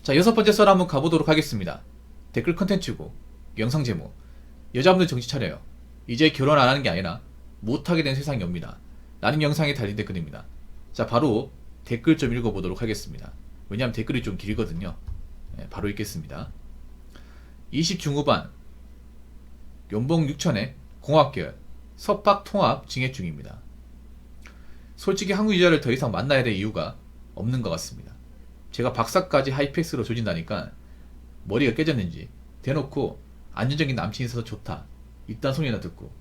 자, 여섯 번째 썰 한번 가보도록 하겠습니다. 댓글 컨텐츠고 영상 제목, 여자분들 정신 차려요. 이제 결혼 안 하는 게 아니라 못하게 된 세상이 옵니다. 라는 영상에 달린 댓글입니다. 자, 바로 댓글 좀 읽어보도록 하겠습니다. 왜냐하면 댓글이 좀 길거든요. 바로 읽겠습니다. 20 중후반, 연봉 6천에 공학계열, 석박 통합 징액 중입니다. 솔직히 한국 여자를 더 이상 만나야 될 이유가 없는 것 같습니다. 제가 박사까지 하이패스로 조진다니까 머리가 깨졌는지 대놓고 안정적인 남친이 있어서 좋다 이딴 소리나 듣고,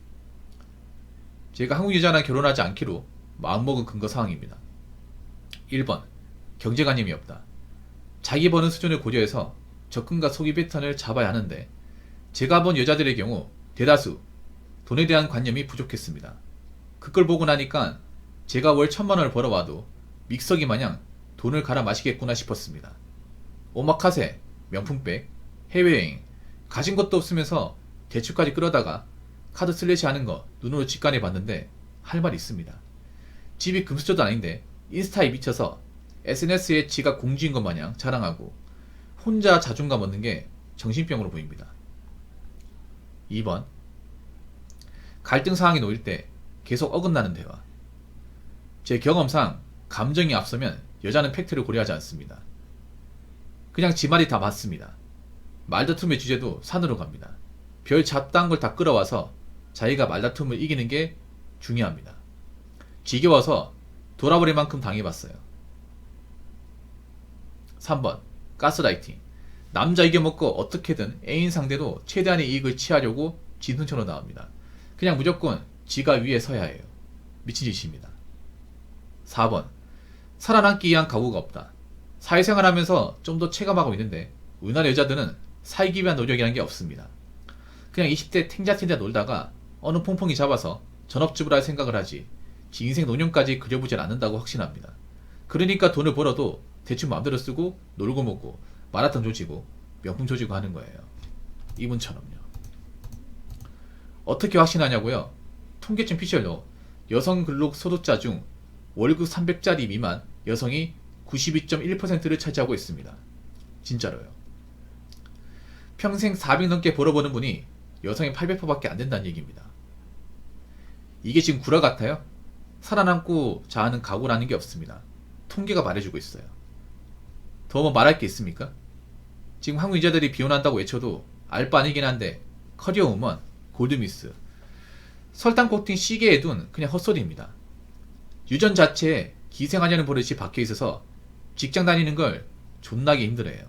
제가 한국 여자랑 결혼하지 않기로 마음먹은 근거 사항입니다. 1번, 경제관념이 없다. 자기 버는 수준을 고려해서 접근과 소비 패턴을 잡아야 하는데, 제가 본 여자들의 경우 대다수 돈에 대한 관념이 부족했습니다. 그걸 보고 나니까 제가 월 1,000만원을 벌어와도 믹서기 마냥 돈을 갈아 마시겠구나 싶었습니다. 오마카세, 명품백, 해외여행, 가진 것도 없으면서 대출까지 끌어다가 카드 슬래시 하는 거 눈으로 직관해 봤는데 할 말 있습니다. 집이 금수저도 아닌데 인스타에 미쳐서 SNS에 지가 공주인 것 마냥 자랑하고 혼자 자존감 얻는 게 정신병으로 보입니다. 2번, 갈등 상황이 놓일 때 계속 어긋나는 대화. 제 경험상 감정이 앞서면 여자는 팩트를 고려하지 않습니다. 그냥 지 말이 다 맞습니다. 말다툼의 주제도 산으로 갑니다. 별 잡다한 걸 다 끌어와서 자기가 말다툼을 이기는 게 중요합니다. 지겨워서 돌아버릴 만큼 당해봤어요. 3번, 가스라이팅. 남자 이겨먹고 어떻게든 애인 상대도 최대한의 이익을 취하려고 진훈처럼 나옵니다. 그냥 무조건 지가 위에 서야 해요. 미친 짓입니다. 4번, 살아남기 위한 각오가 없다. 사회생활 하면서 좀 더 체감하고 있는데 우리나라 여자들은 살기 위한 노력이라는 게 없습니다. 그냥 20대 탱자탱자 놀다가 어느 퐁퐁이 잡아서 전업주부라 생각을 하지 지 인생 노년까지 그려보질 않는다고 확신합니다. 그러니까 돈을 벌어도 대충 마음대로 쓰고 놀고 먹고 마라톤 조지고 명품 조지고 하는 거예요. 이분처럼요. 어떻게 확신하냐고요? 통계청 피셜로 여성 근로 소득자 중 월급 300짜리 미만 여성이 92.1%를 차지하고 있습니다. 진짜로요. 평생 400 넘게 벌어보는 분이 여성의 800%밖에 안 된다는 얘기입니다. 이게 지금 구라 같아요? 살아남고자 하는 각오라는 게 없습니다. 통계가 말해주고 있어요. 더 뭐 말할 게 있습니까? 지금 한국 여자들이 비혼한다고 외쳐도 알바 아니긴 한데 커리어 우먼, 골드미스, 설탕 코팅 시계에 둔 그냥 헛소리입니다. 유전 자체에 기생하려는 버릇이 박혀있어서 직장 다니는 걸 존나게 힘들어해요.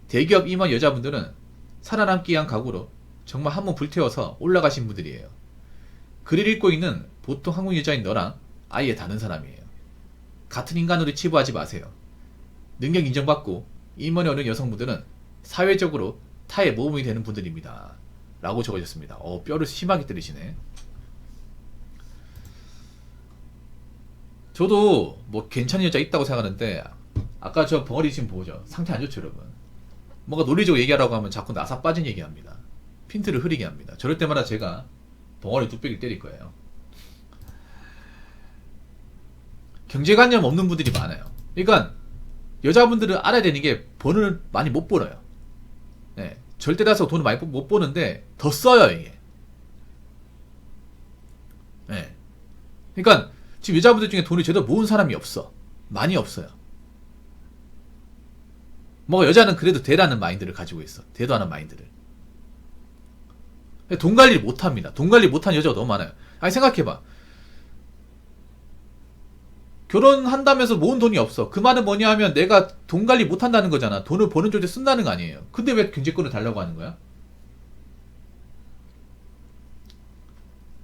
대기업 임원 여자분들은 살아남기 위한 각오로 정말 한번 불태워서 올라가신 분들이에요. 글을 읽고 있는 보통 한국 여자인 너랑 아예 다른 사람이에요. 같은 인간으로 치부하지 마세요. 능력 인정받고 임원에 오는 여성분들은 사회적으로 타의 모범이 되는 분들입니다. 라고 적어졌습니다. 뼈를 심하게 때리시네. 저도 뭐 괜찮은 여자 있다고 생각하는데, 아까 저 벙어리 지금 보죠. 상태 안 좋죠 여러분. 뭔가 논리적으로 얘기하라고 하면 자꾸 나사 빠진 얘기합니다. 핀트를 흐리게 합니다. 저럴 때마다 제가 벙어리 뚝배기를 때릴 거예요. 경제관념 없는 분들이 많아요. 그러니까 여자분들은 알아야 되는 게 돈을 많이 못 벌어요. 네, 절대 다수 돈을 많이 못 버는데 더 써요 이게. 네. 그러니까 지금 여자분들 중에 돈을 제대로 모은 사람이 없어. 많이 없어요. 뭐 여자는 그래도 되라는 마인드를 가지고 있어. 되도 않은 마인드를. 돈 관리를 못합니다. 돈 관리 못하는 여자가 너무 많아요. 아니 생각해봐. 결혼한다면서 모은 돈이 없어. 그 말은 뭐냐 하면 내가 돈 관리 못한다는 거잖아. 돈을 버는 쪽에 쓴다는 거 아니에요. 근데 왜 경제권을 달라고 하는 거야?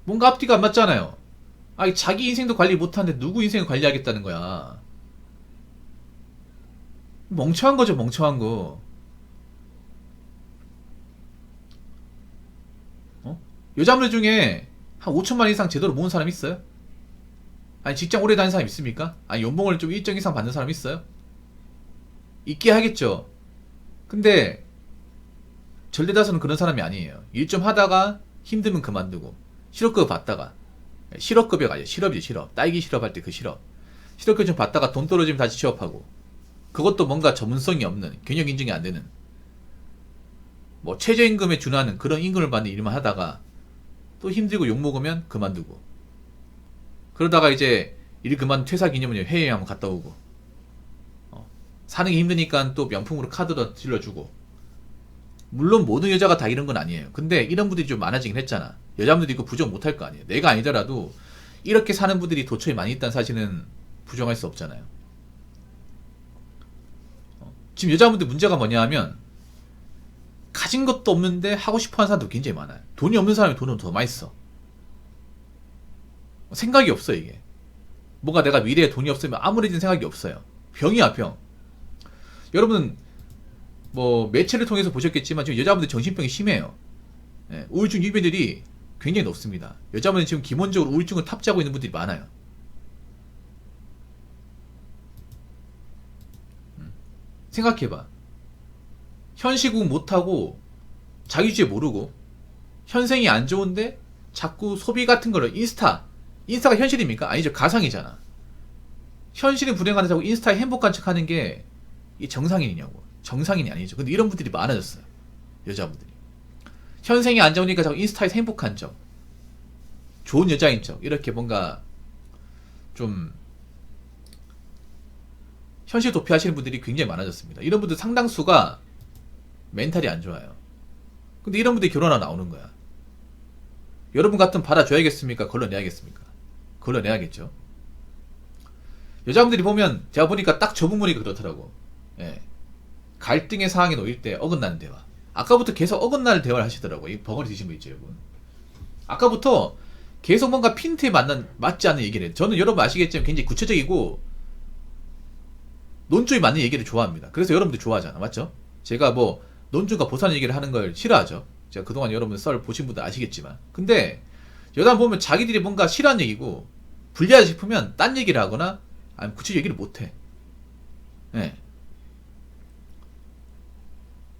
뭔가 앞뒤가 안 맞잖아요. 아니 자기 인생도 관리 못하는데 누구 인생을 관리하겠다는 거야. 멍청한 거죠, 멍청한 거. 여자분들 중에 한 5천만 이상 제대로 모은 사람 있어요? 아니 직장 오래 다닌 사람 있습니까? 아니 연봉을 좀 일정 이상 받는 사람 있어요? 있게 하겠죠. 근데 절대다수는 그런 사람이 아니에요. 일 좀 하다가 힘들면 그만두고 실업급 받다가, 실업급여가 아니에요. 실업이지 실업. 딸기 실업할 때 그 실업. 실업급 좀 받다가 돈 떨어지면 다시 취업하고 그것도 뭔가 전문성이 없는, 경력 인증이 안 되는, 뭐 최저임금에 준하는 그런 임금을 받는 일만 하다가 또 힘들고 욕먹으면 그만두고, 그러다가 이제 일 그만 퇴사 기념으로 해외에 한번 갔다 오고, 사는 게 힘드니까 또 명품으로 카드도 질러주고. 물론 모든 여자가 다 이런 건 아니에요. 근데 이런 분들이 좀 많아지긴 했잖아. 여자분들도 이거 부정 못할 거 아니에요. 내가 아니더라도 이렇게 사는 분들이 도처에 많이 있다는 사실은 부정할 수 없잖아요. 지금 여자분들 문제가 뭐냐 하면 가진 것도 없는데 하고 싶어하는 사람도 굉장히 많아요. 돈이 없는 사람이 돈은 더 많이 써. 생각이 없어 이게. 뭔가 내가 미래에 돈이 없으면 아무래진 생각이 없어요. 병이야 병. 여러분 뭐 매체를 통해서 보셨겠지만 지금 여자분들 정신병이 심해요. 예, 우울증 유병들이 굉장히 높습니다. 여자분들 지금 기본적으로 우울증을 탑재하고 있는 분들이 많아요. 생각해봐. 현시국 못하고 자기주제 모르고 현생이 안 좋은데 자꾸 소비 같은 거를 인스타가 현실입니까? 아니죠. 가상이잖아. 현실은 불행한데 자꾸 인스타에 행복한 척 하는 게 이 정상인이냐고. 정상인이 아니죠. 근데 이런 분들이 많아졌어요. 여자분들이. 현생이 안 좋으니까 자꾸 인스타에서 행복한 척, 좋은 여자인 척, 이렇게 뭔가 좀 현실 도피하시는 분들이 굉장히 많아졌습니다. 이런 분들 상당수가 멘탈이 안 좋아요. 근데 이런 분들이 결혼하러 나오는 거야. 여러분 같으면 받아줘야겠습니까? 걸러내야겠습니까? 걸러내야겠죠. 여자분들이 보면 제가 보니까 딱 저 부분이 그렇더라고. 예. 갈등의 상황에 놓일 때 어긋나는 대화. 아까부터 계속 어긋나는 대화를 하시더라고요. 이 벙어리 드신 분 있죠, 여러분. 아까부터 계속 뭔가 핀트에 맞지 않는 얘기를 해요. 저는 여러분 아시겠지만 굉장히 구체적이고 논조에 맞는 얘기를 좋아합니다. 그래서 여러분들 좋아하잖아. 맞죠? 제가 뭐 논조가 보상 얘기를 하는 걸 싫어하죠. 제가 그동안 여러분 썰 보신 분들 아시겠지만. 근데 여자 보면 자기들이 뭔가 싫어하는 얘기고 불리하다 싶으면 딴 얘기를 하거나 아니면 구체적 얘기를 못해. 예.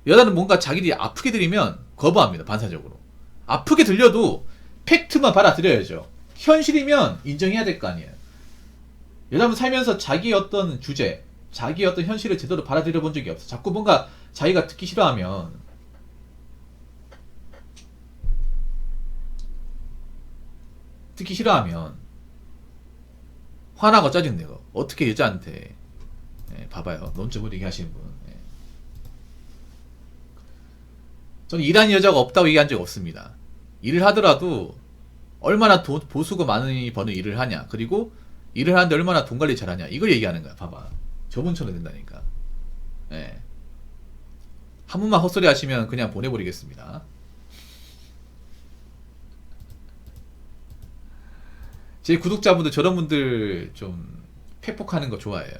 여자는 뭔가 자기들이 아프게 들리면 거부합니다. 반사적으로. 아프게 들려도 팩트만 받아들여야죠. 현실이면 인정해야 될 거 아니에요. 여자분 살면서 자기의 어떤 주제, 자기의 어떤 현실을 제대로 받아들여 본 적이 없어. 자꾸 뭔가 자기가 듣기 싫어하면 화나고 짜증내고 어떻게 여자한테 봐봐요. 논점을 얘기하시는 분. 저는 일하는 여자가 없다고 얘기한 적 없습니다. 일을 하더라도 얼마나 보수고 많이 버는 일을 하냐, 그리고 일을 하는데 얼마나 돈 관리 잘하냐, 이걸 얘기하는 거야. 봐봐. 저분처럼 된다니까. 예. 한 번만 헛소리 하시면 그냥 보내버리겠습니다. 제 구독자분들 저런 분들 좀 팩폭하는 거 좋아해요.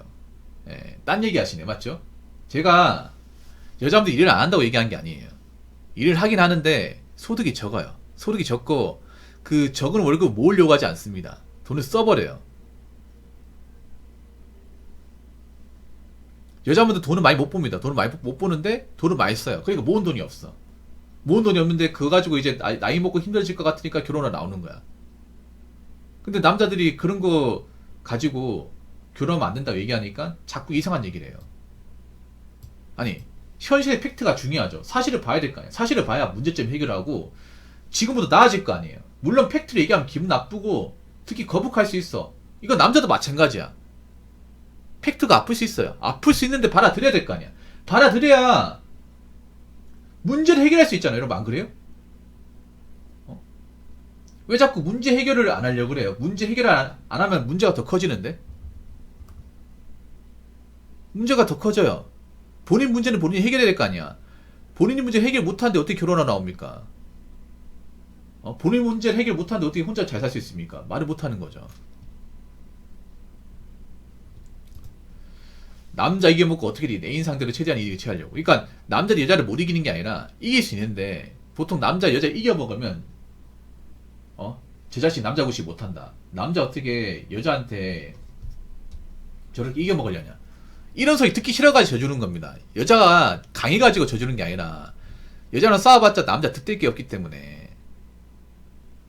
예. 딴 얘기 하시네. 맞죠? 제가 여자분들 일을 안 한다고 얘기한 게 아니에요. 일을 하긴 하는데 소득이 적어요. 소득이 적고 그 적은 월급 모으려고 하지 않습니다. 돈을 써버려요. 여자분들 돈을 많이 못 봅니다. 돈을 많이 못 보는데 돈을 많이 써요. 그러니까 모은 돈이 없어. 모은 돈이 없는데 그거 가지고 이제 나이 먹고 힘들어질 것 같으니까 결혼을 나오는 거야. 근데 남자들이 그런 거 가지고 결혼하면 안 된다고 얘기하니까 자꾸 이상한 얘기를 해요. 아니, 현실의 팩트가 중요하죠. 사실을 봐야 될 거 아니에요. 사실을 봐야 문제점 해결하고 지금보다 나아질 거 아니에요. 물론 팩트를 얘기하면 기분 나쁘고 특히 거북할 수 있어. 이건 남자도 마찬가지야. 팩트가 아플 수 있어요. 아플 수 있는데 받아들여야 될 거 아니야. 받아들여야 문제를 해결할 수 있잖아요. 여러분 안 그래요? 왜 자꾸 문제 해결을 안 하려고 그래요? 문제 해결을 안 하면 문제가 더 커지는데? 문제가 더 커져요. 본인 문제는 본인이 해결해야 될 거 아니야. 본인이 문제 해결 못하는데 어떻게 결혼하러 나옵니까? 본인 문제를 해결 못하는데 어떻게 혼자 잘 살 수 있습니까? 말을 못하는 거죠. 남자 이겨먹고 어떻게든 애인 상대로 최대한 이익을 취하려고. 그러니까 남자는 여자를 못 이기는 게 아니라 이길 수 있는데 보통 남자 여자 이겨먹으면 제 자신 남자 구시 못한다. 남자 어떻게 여자한테 저렇게 이겨먹으려냐. 이런 소리 듣기 싫어가지고 져주는 겁니다. 여자가 강해가지고 져주는 게 아니라 여자는 싸워봤자 남자 득될 게 없기 때문에.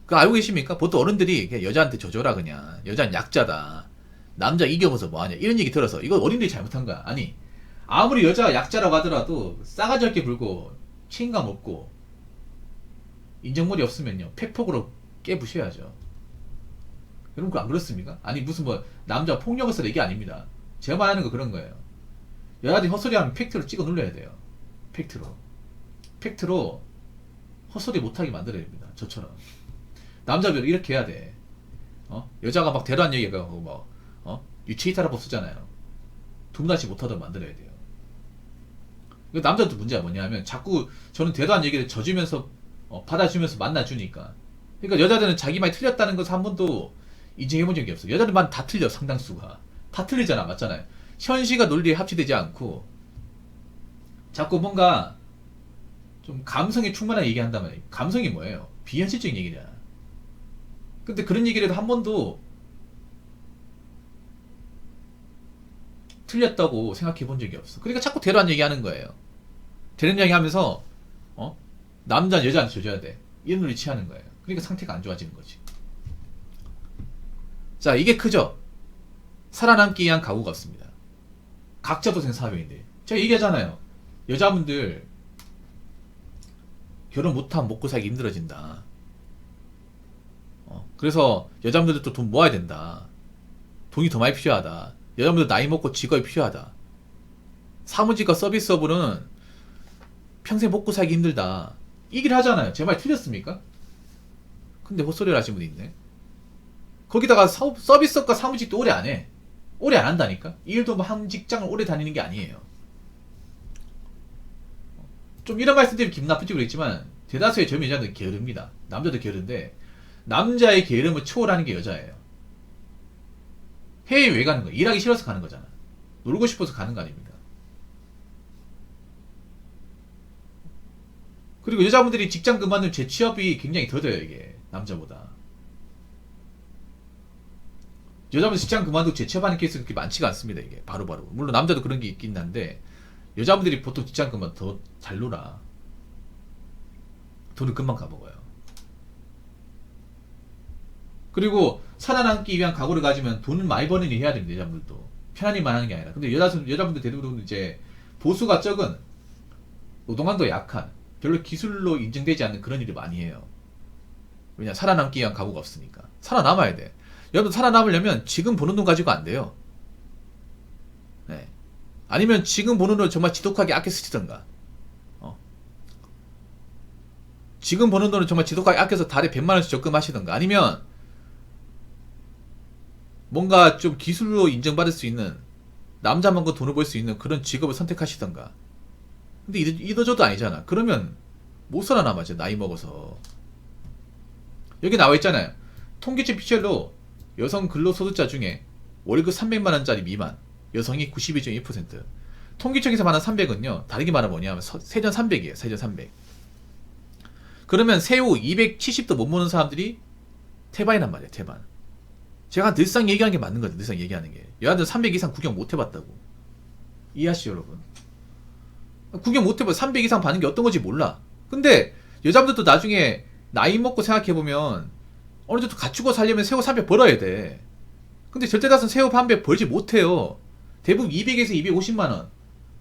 그거 알고 계십니까? 보통 어른들이 그냥 여자한테 져줘라 그냥. 여자는 약자다. 남자 이겨봐서 뭐하냐. 이런 얘기 들어서 이거 어린들이 잘못한 거야. 아니, 아무리 여자가 약자라고 하더라도 싸가지 없게 굴고 책임감 없고 인정머리 없으면요 팩폭으로 깨부셔야죠. 여러분 그거 안 그렇습니까? 아니 무슨 뭐 남자 폭력을 써라 이게 아닙니다. 제가 말하는 거 그런 거예요. 여자들이 헛소리하면 팩트로 찍어 눌러야 돼요. 팩트로 헛소리 못하게 만들어야 됩니다. 저처럼 남자들 이렇게 해야 돼. 여자가 막 대단한 얘기하고 막 유체이탈하고 쓰잖아요. 두무다시 못하도록 만들어야 돼요. 남자도 문제가 뭐냐면 자꾸 저는 대단한 얘기를 져주면서 받아주면서 만나주니까. 그러니까 여자들은 자기 말이 틀렸다는 것을 한 번도 인정해본 적이 없어요. 여자들 말 다 틀려. 상당수가 다 틀리잖아. 맞잖아요. 현실과 논리에 합치되지 않고 자꾸 뭔가 좀 감성에 충만한 얘기한단 말이에요. 감성이 뭐예요? 비현실적인 얘기잖아. 근데 그런 얘기를 해도 한 번도 틀렸다고 생각해 본 적이 없어. 그러니까 자꾸 대단한 얘기 하는 거예요. 대단한 얘기 하면서 남자는 여자한테 줘줘야 돼. 이런 논리 취하는 거예요. 그러니까 상태가 안 좋아지는 거지. 자, 이게 크죠? 살아남기 위한 각오가 없습니다. 각자도생 사회인데 제가 얘기하잖아요. 여자분들 결혼 못하면 먹고 살기 힘들어진다. 그래서 여자분들도 돈 모아야 된다. 돈이 더 많이 필요하다. 여자분들 나이 먹고 직업이 필요하다. 사무직과 서비스업은 평생 먹고 살기 힘들다. 이 얘기를 하잖아요. 제 말 틀렸습니까? 근데 헛소리를 하시는 분이 있네. 거기다가 서비스업과 사무직도 오래 안 해. 오래 안 한다니까? 이 일도 뭐 한 직장을 오래 다니는 게 아니에요. 좀 이런 말씀드리면 기분 나쁘지 그랬지만 대다수의 젊은 여자들은 게으릅니다. 남자도 게으른데 남자의 게으름을 초월하는 게 여자예요. 해외에 왜 가는 거야? 일하기 싫어서 가는 거잖아. 놀고 싶어서 가는 거 아닙니다. 그리고 여자분들이 직장 그만두면 재취업이 굉장히 더뎌요. 이게 남자보다. 여자분들 직장 그만두고 재취업하는 케이스가 그렇게 많지가 않습니다. 이게 바로바로. 물론 남자도 그런 게 있긴 한데 여자분들이 보통 직장 그만 더 잘 놀아. 돈을 금방 가먹어요. 그리고 살아남기 위한 각오를 가지면 돈을 많이 버는 일 해야 됩니다. 여자분들도 편안히만 하는 게 아니라. 근데 여자분들 대부분 이제 보수가 적은 노동강도 약한 별로 기술로 인정되지 않는 그런 일을 많이 해요. 왜냐 살아남기 위한 각오가 없으니까. 살아남아야 돼. 여러분 살아남으려면 지금 버는 돈 가지고 안 돼요. 네. 아니면 지금 버는 돈 정말 지독하게 아껴 쓰시던가. 지금 버는 돈을 정말 지독하게 아껴서 달에 100만원씩 적금하시던가. 아니면 뭔가 좀 기술로 인정받을 수 있는 남자만큼 돈을 벌 수 있는 그런 직업을 선택하시던가. 근데 이도저도 아니잖아. 그러면 못 살아남아죠. 나이 먹어서. 여기 나와 있잖아요. 통계청 피셜로 여성 근로소득자 중에 월급 300만원짜리 미만 여성이 92.1%. 통계청에서 말하는 300은요 다르게 말하면 뭐냐면 세전 300이에요. 세전 300. 그러면 세후 270도 못 모는 사람들이 태반이란 말이에요. 태반. 제가 늘상 얘기하는 게 맞는 거죠. 늘상 얘기하는 게. 여자들 300 이상 구경 못 해봤다고. 이해하시죠 여러분? 구경 못 해봐. 300 이상 받는 게 어떤 건지 몰라. 근데 여자분들도 나중에 나이 먹고 생각해보면 어느 정도 갖추고 살려면 세후 300 벌어야 돼. 근데 절대 다수는 세후 300 벌지 못해요. 대부분 200에서 250만원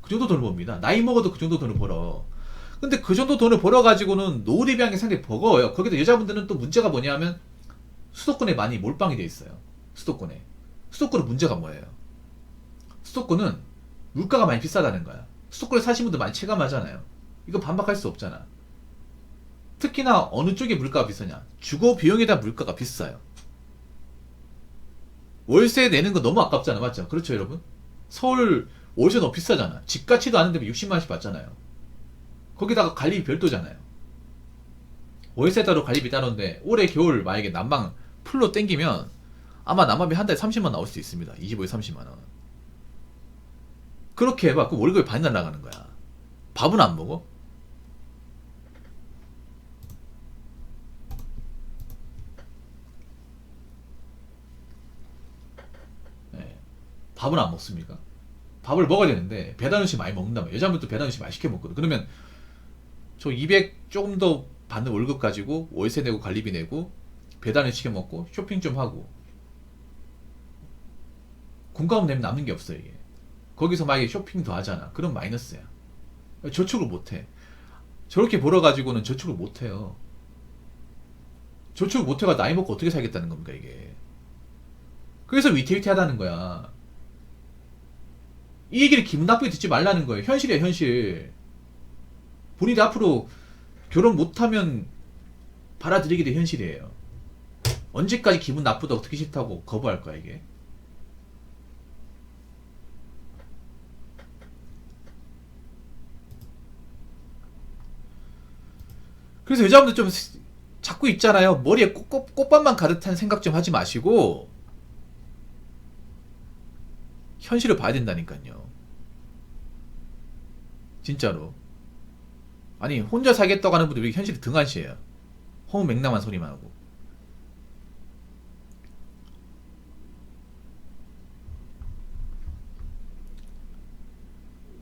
그 정도 돈을 법니다. 나이 먹어도 그 정도 돈을 벌어. 근데 그 정도 돈을 벌어가지고는 노후 대비한 게 상당히 버거워요. 거기다 여자분들은 또 문제가 뭐냐면 수도권에 많이 몰빵이 돼 있어요. 수도권에. 수도권은 문제가 뭐예요? 수도권은 물가가 많이 비싸다는 거야. 수도권에 사시는 분들 많이 체감하잖아요. 이거 반박할 수 없잖아. 특히나 어느 쪽에 물가가 비싸냐? 주거 비용에 대한 물가가 비싸요. 월세 내는 거 너무 아깝잖아. 맞죠? 그렇죠 여러분? 서울 월세 너무 비싸잖아. 집가치도 않은데 60만원씩 받잖아요. 거기다가 관리비 별도잖아요. 월세 따로 관리비 따로인데 올해 겨울 만약에 난방 풀로 땡기면 아마 난방비 한 달에 30만원 나올 수 있습니다. 25에 30만원. 그렇게 해봐. 그럼 월급이 반이 날라가는 거야. 밥은 안 먹어? 네. 밥은 안 먹습니까? 밥을 먹어야 되는데 배달 음식 많이 먹는다면 여자분들도 배달 음식 많이 시켜 먹거든. 그러면 저 200 조금 더 받는 월급 가지고 월세 내고 관리비 내고 배달을 시켜 먹고 쇼핑 좀 하고 공과금 내면 남는 게 없어요 이게. 거기서 만약에 쇼핑도 하잖아. 그럼 마이너스야. 저축을 못해. 저렇게 벌어가지고는 저축을 못해요. 저축을 못해가 나이 먹고 어떻게 살겠다는 겁니까 이게. 그래서 위태위태하다는 거야. 이 얘기를 기분 나쁘게 듣지 말라는 거예요. 현실이야 현실. 본인이 앞으로 결혼 못하면 받아들이게 될 현실이에요. 언제까지 기분 나쁘다고 듣기 싫다고 거부할 거야 이게. 그래서 여자분들 좀 자꾸 있잖아요. 머리에 꽃밭만 가득 찬 생각 좀 하지 마시고 현실을 봐야 된다니까요. 진짜로. 아니 혼자 살겠다고 하는 분들이 현실이 등한시해요. 허무맹랑한 소리만 하고.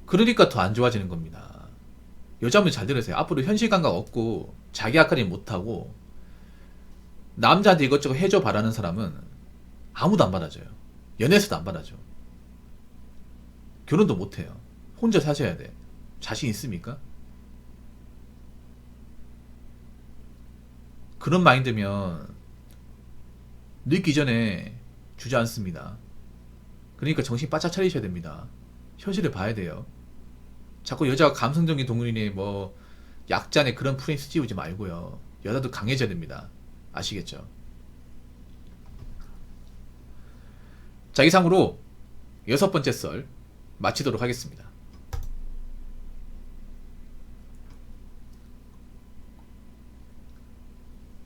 그러니까 더 안 좋아지는 겁니다. 여자분들 잘 들으세요. 앞으로 현실 감각 없고 자기 아까리 못하고 남자한테 이것저것 해줘 바라는 사람은 아무도 안 받아줘요. 연애에서도 안 받아줘. 결혼도 못해요. 혼자 사셔야 돼. 자신 있습니까? 그런 마인드면 늙기 전에 주저앉습니다. 그러니까 정신 바짝 차리셔야 됩니다. 현실을 봐야 돼요. 자꾸 여자가 감성적인 동물이니 뭐 약자네 그런 프레임스 씌우지 말고요. 여자도 강해져야 됩니다. 아시겠죠? 자, 이상으로 6번째 썰 마치도록 하겠습니다.